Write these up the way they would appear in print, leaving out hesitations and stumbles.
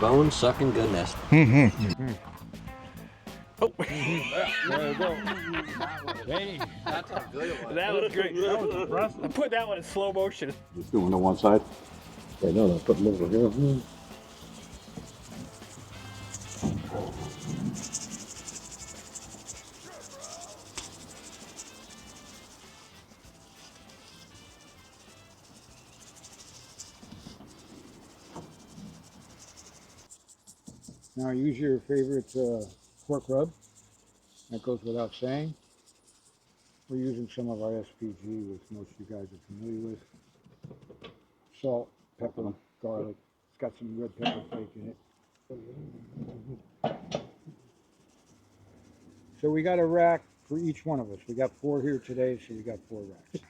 bone-sucking goodness. Oh. There you go. Hey, That's a good one. That was great. that was impressive. I put that one in slow motion. Just doing on one side. Okay, no, put them over here. Now use your favorite pork rub. That goes without saying. We're using some of our SPG, which most of you guys are familiar with. Salt, pepper, garlic. It's got some red pepper flake in it. So we got a rack for each one of us. We got 4 here today, so we got 4 racks.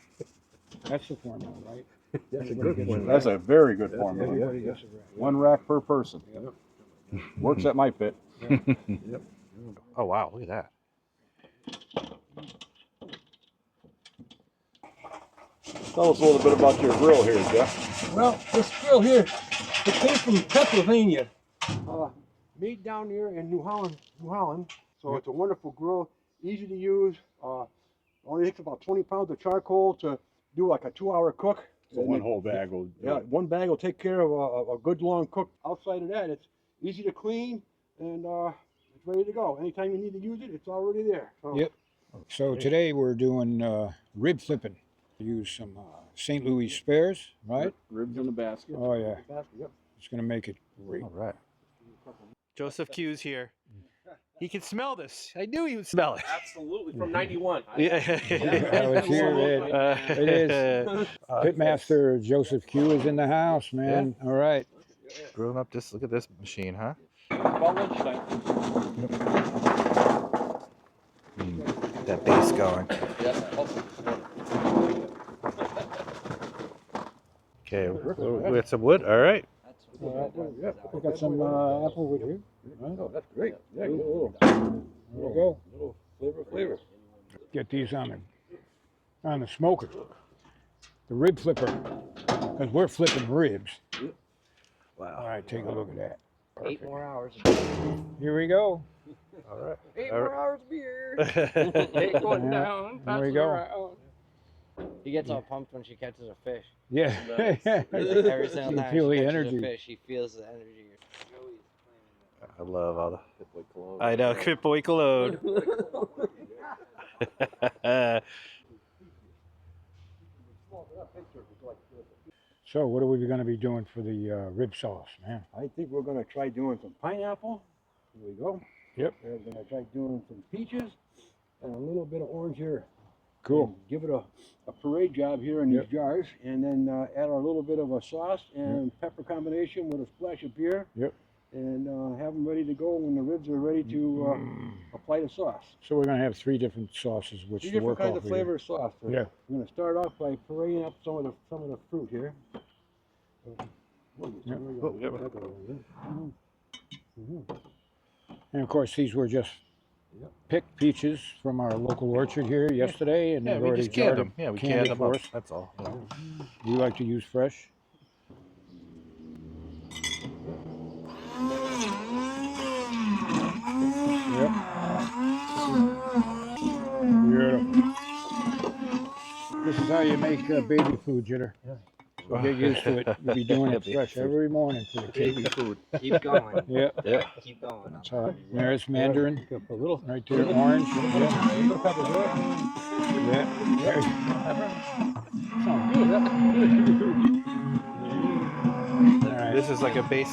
That's the formula, right? That's a Everybody good gets one. rack. That's a very good formula. Everybody gets a rack. 1 rack per person. Yep. Works at my pit. Yep. Oh wow, look at that. Tell us a little bit about your grill here, Jeff. Well, this grill here, it came from Pennsylvania, made down here in New Holland. So it's a wonderful grill, easy to use. Only takes about 20 pounds of charcoal to do like a 2-hour cook. So one whole bag will. Yeah, one bag will take care of a good long cook. Outside of that, it's easy to clean and it's ready to go. Anytime you need to use it, it's already there. So, Yep. So today we're doing rib flipping. Use some St. Louis spares, right? Ribs in the basket. Oh yeah, Yep. it's gonna make it great. All right. Joseph Q's here. He can smell this. I knew he would smell it. Absolutely, from 91. Yeah. I was here, man. It is. Pitmaster Joseph Q is in the house, man. All right. Growing up, just look at this machine, huh? About lunchtime. Get that base going. Okay, we got some wood. All right. We got some apple wood here. Right. Oh, that's great. Yeah, get a little, There we go. little flavor. Get these on the smoker, the rib flipper, because we're flipping ribs. Wow. All right, take a look at that. 8 more hours. Here we go. All right. 8 All more right. hours of beer. Take one Yeah. down. There we go. He gets all pumped when she catches a fish. Yeah. Every single You time feel she the catches energy. a fish, he feels the energy. I love all the. I know, Fit Boy Cologne. So what are we going to be doing for the rib sauce, man? I think we're going to try doing some pineapple. Here we go. Yep. We're going to try doing some peaches and a little bit of orange here. Cool. And give it a parade job here in these jars, and then add a little bit of a sauce and pepper combination with a splash of beer. Yep. And have them ready to go when the ribs are ready to apply the sauce. So we're going to have 3 different sauces, which 3 to different work kinds off of flavor of sauce. Yeah. We're going to start off by parading up some of the fruit here. And of course, these were just picked peaches from our local orchard here yesterday, and Yeah, they've we already just canned jarred them. Yeah, we canned canned it them for up. us. That's all. We like to use fresh. Yep. Beautiful. This is how you make baby food, Jitter. So get used to it. You'll be doing it fresh every morning for the kids. Baby food. Keep going. Yep. Yeah. Keep going. That's hot. There's mandarin. A little. Right there, orange. Yeah. Little pepper there. Yeah. Sounds good. All right. This is like a base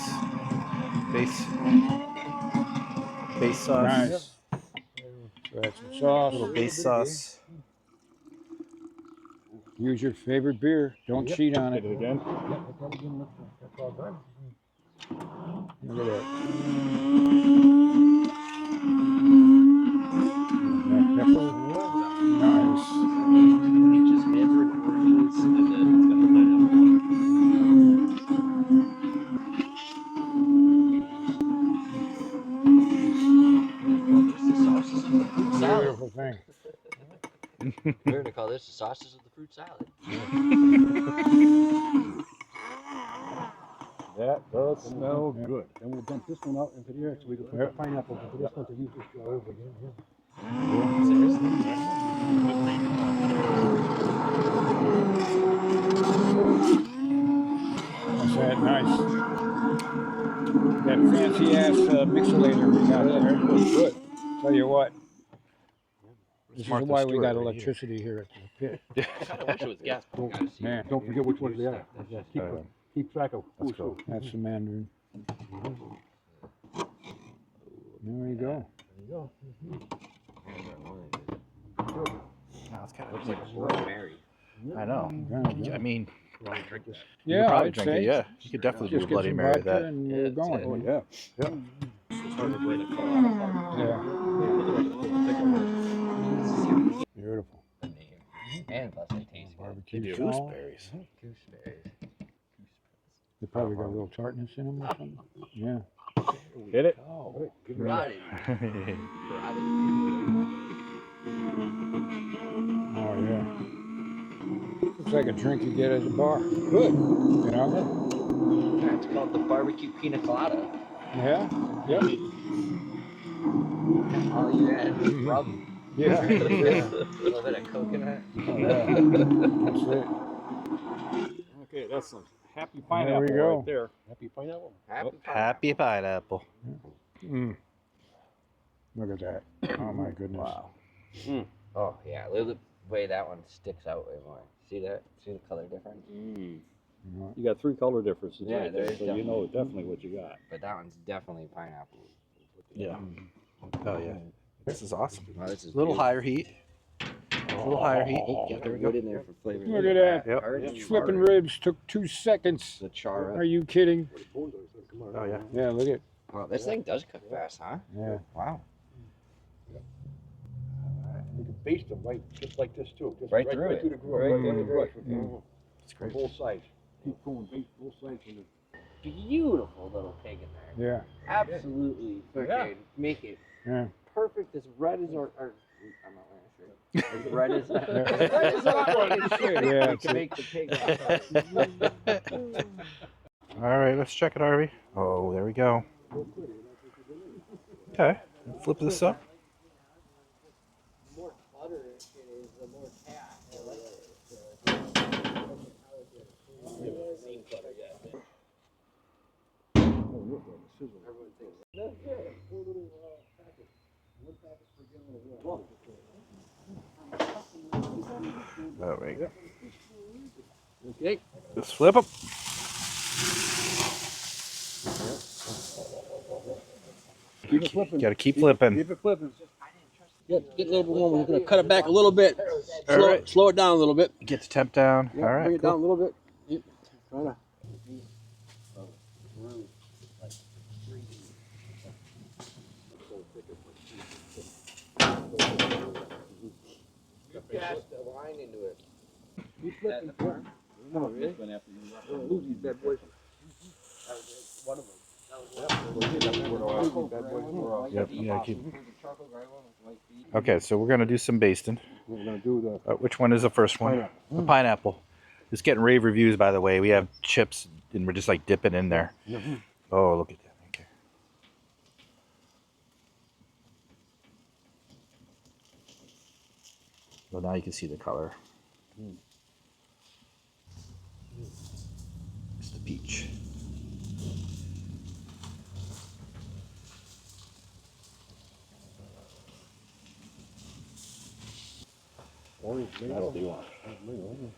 sauce. Nice. So that's some sauce. Little base sauce. Use your favorite beer. Don't cheat on it. Hit it again. Look at that. Pepper. Nice. Peaches, mandarin, oranges, and then it's got the pineapple. Salad. Beautiful thing. We're going to call this the sauces of the fruit salad. That does smell Yep. good. Then we'll dump this one out into there so we can put Yep. the pineapple into this one to use this jar over again. Yeah. That's that nice. That fancy ass mixolator we got there. Good. Tell you what. This is Martha why we Stewart got right here. electricity here at the pit. I kind of wish it was gas. Man, Don't forget which ones they are. Yeah, keep track of who's who. that's the Mandarin. There we go. Oh, it's kind of Looks like Bloody Mary. I know. Yeah, I mean, You want to drink this? you could probably I'd drink say. it. Yeah, you could definitely Just do a get Bloody some Mary with vodka that. and we're going. Oh, yeah. Yeah. It's hard to break the color apart. Yeah. Thicker. Beautiful. The name. And plus it tastes good. Barbecue sauce. Gooseberries. Gooseberries. They probably got a little tartness in them or something. Yeah. Hit it. Oh, good. Got it. Oh yeah. Looks like a drink you get at the bar. Good. You know? It's called the barbecue pina colada. Yeah. Yep. All you add is rum. Yeah. A little bit of coconut. Oh, yeah. That's it. Okay, that's some happy There pineapple we go. right there. Happy pineapple. Happy pineapple. Mm. Look at that. Oh my goodness. Wow. Oh yeah, look at the way that one sticks out way more. See that? See the color difference? You know, You got 3 color differences Yeah, right there, there's so you know definitely what you got. But that one's definitely pineapple. Yeah. Oh yeah. This is awesome. Wow, this is A little higher heat. A little higher heat. Yeah, there we go. In there for flavor. Look at that. Yep. Flippin' ribs took 2 seconds. The char. Are you kidding? Oh yeah. Yeah, look at. Wow, this thing does cook fast, huh? Yeah. Wow. You can baste them right, just like this too. Just Right through it. through the grill, Right right through through the the brush. grill. It's On great. both sides. Keep going, baste both sides. And Beautiful little pig in there. Yeah. Absolutely freaking make it Yeah. perfect. As red as our I'm not wearing a shirt. As red as Yeah. red as our fucking shirt. Yeah, We that's can it. make the pig. All right, let's check it, Harvey. Oh, there we go. Okay. Flip this up. The more butter it is, the more fat. All right. Okay. Just flip them. keep it flipping. Got to keep flipping. Keep it flipping. Get a little bit more. We're gonna cut it back a little bit. All right. Slow it down a little bit. Get the temp down. Yeah, All right. bring it cool. down a little bit. Yep. Trying to. Cast the line into it. Keep flipping. No, really? We'll lose these bad boys. One of them. Yep. Yeah. Keep. Okay, so we're gonna do some basting. We're gonna do the Which one is the first one? The pineapple. It's getting rave reviews, by the way. We have chips, and we're just like dipping in there. Oh, look at that. Okay. Well, now you can see the color. It's the peach. That'll do it.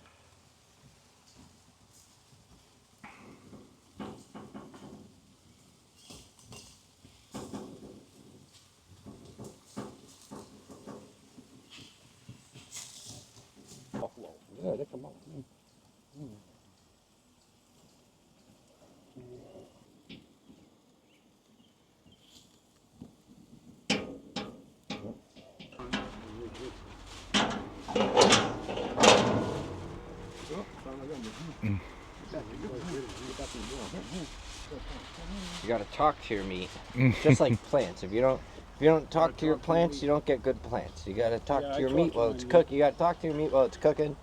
Yeah, they come out. You gotta talk to your meat, just like plants. If you don't talk to your plants, you don't get good plants. You gotta talk to your meat while it's cooked. You gotta talk to your meat while it's cooking,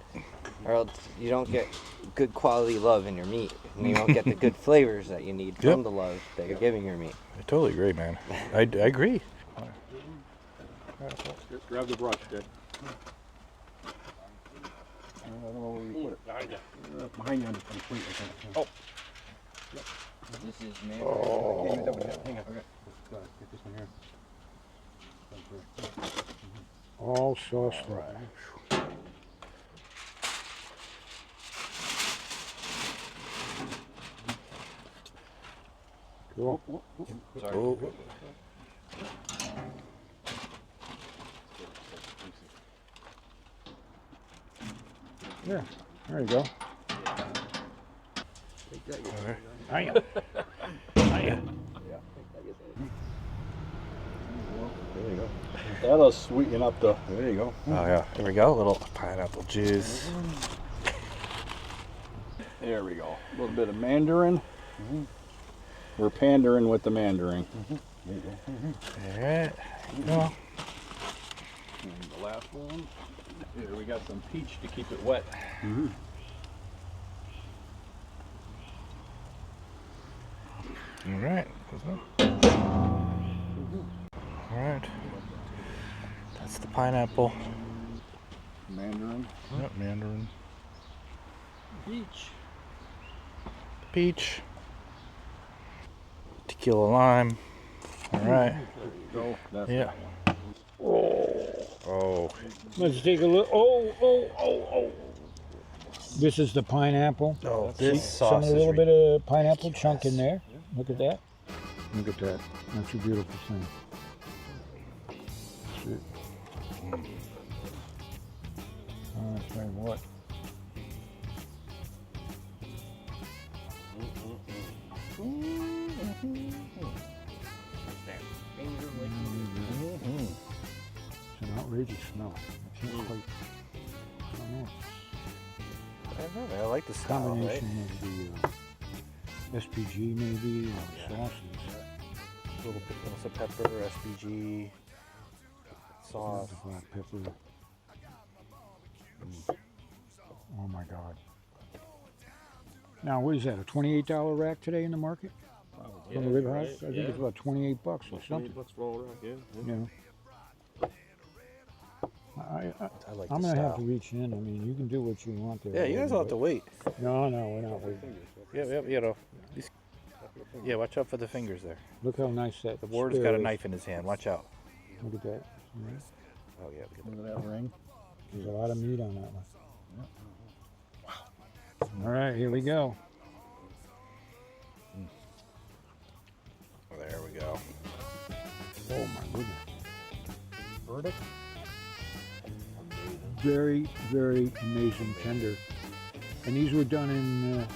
or else you don't get good quality love in your meat. and you won't get the good flavors that you need from the love that you're giving your meat. I totally agree, man. I agree. Grab the brush, Dick. I don't know where you put it. Behind you on the plate, I think. Oh. This is man. Oh. Hang on. Okay. Get this one here. All sauced up. Cool. Oh. Yeah, there you go. Hiya. There you go. That'll sweeten up the. There you go. Oh yeah, there we go. A little pineapple juice. There we go. A little bit of mandarin. We're pandering with the mandarin. All right. Go. And the last one. Here we got some peach to keep it wet. All right. All right. That's the pineapple. Mandarin. Yep, mandarin. Peach. Peach. Tequila lime. All right. There you go. That's Yeah. Oh. Let's take a look. Oh. This is the pineapple. Oh, this Some sauce a is little bit of pineapple chunk in there. Look at that. Look at that. That's a beautiful thing. That's it. I'll tell you what. It's an outrageous smell. I can't quite. I don't know. I don't know, man. I like the style, right? Combination of the SPG maybe or sauces. A little bit of pepper, SPG, sauce. Black pepper. Oh my God. Now, what is that? A $28 rack today in the market? From the rib house? I think it's about 28 bucks or something. $28 for all around, yeah. I like I'm the gonna have style. to reach in. I mean, you can do what you want there. Yeah, you guys will have to wait. No, we're not waiting. Yeah, you know. Yeah, watch out for the fingers there. Look how nice that. The warden's got a knife in his hand. Watch out. Look at that. Oh yeah. Look at that ring. There's a lot of meat on that one. All right, here we go. There we go. Oh my goodness. Verdict? Very, very amazing tender. And these were done in a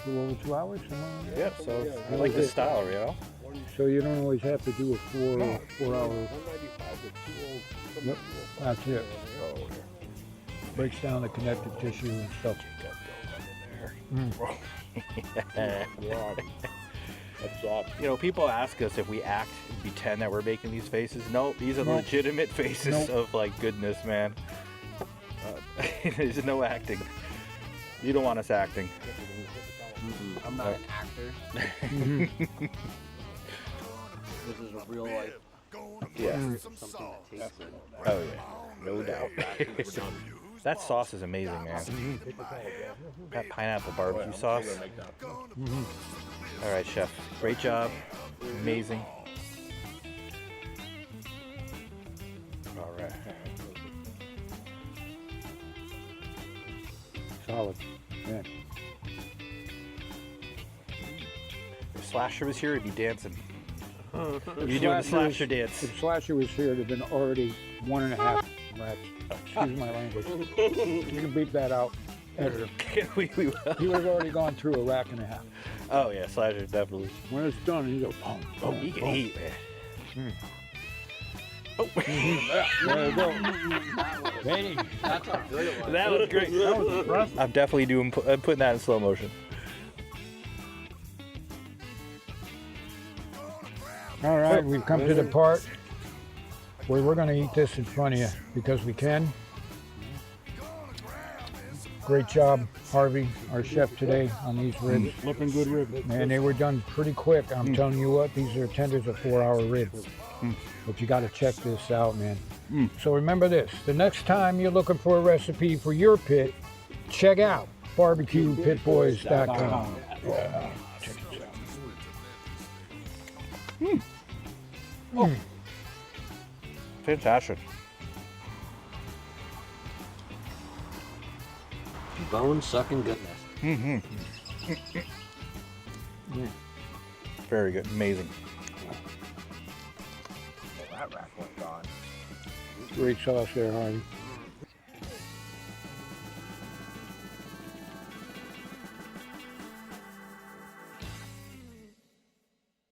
little over 2 hours? Yep. So I like the style, you know. So you don't always have to do a 4 hour. Yep, that's it. Breaks down the connective tissue and stuff. That's soft. You know, people ask us if we act and pretend that we're making these faces. No, these are legitimate faces of like goodness, man. There's no acting. You don't want us acting. I'm not an actor. This is a real life. Yeah. Something that tastes good. Oh yeah, no doubt. That sauce is amazing, man. That pineapple barbecue sauce. All right, chef. Great job. Amazing. All right. Solid. Yeah. If Slasher was here, he'd be dancing. He'd be doing the Slasher dance. If Slasher was here, it'd have been already 1.5 racks. Excuse my language. You can beep that out, editor. we will. He would have already gone through a rack and a half. Oh yeah, Slasher definitely. When it's done, he goes, boom, Oh, boom, he can boom. eat, man. Oh, There you go. Katie. That's a good one. that was great. That was impressive. I'm definitely doing putting that in slow motion. All right, we've come to the part where we're going to eat this in front of you because we can. Great job, Harvey, our chef today on these ribs. Flipping good ribs. Man, they were done pretty quick. I'm telling you what, these are tenders of 4-hour ribs. But you got to check this out, man. So remember this, the next time you're looking for a recipe for your pit, check out barbecuepitboys.com. Yeah, check this out. Fantastic. Bone sucking goodness. Very good. Amazing. That rack went gone. Great sauce there, Harvey.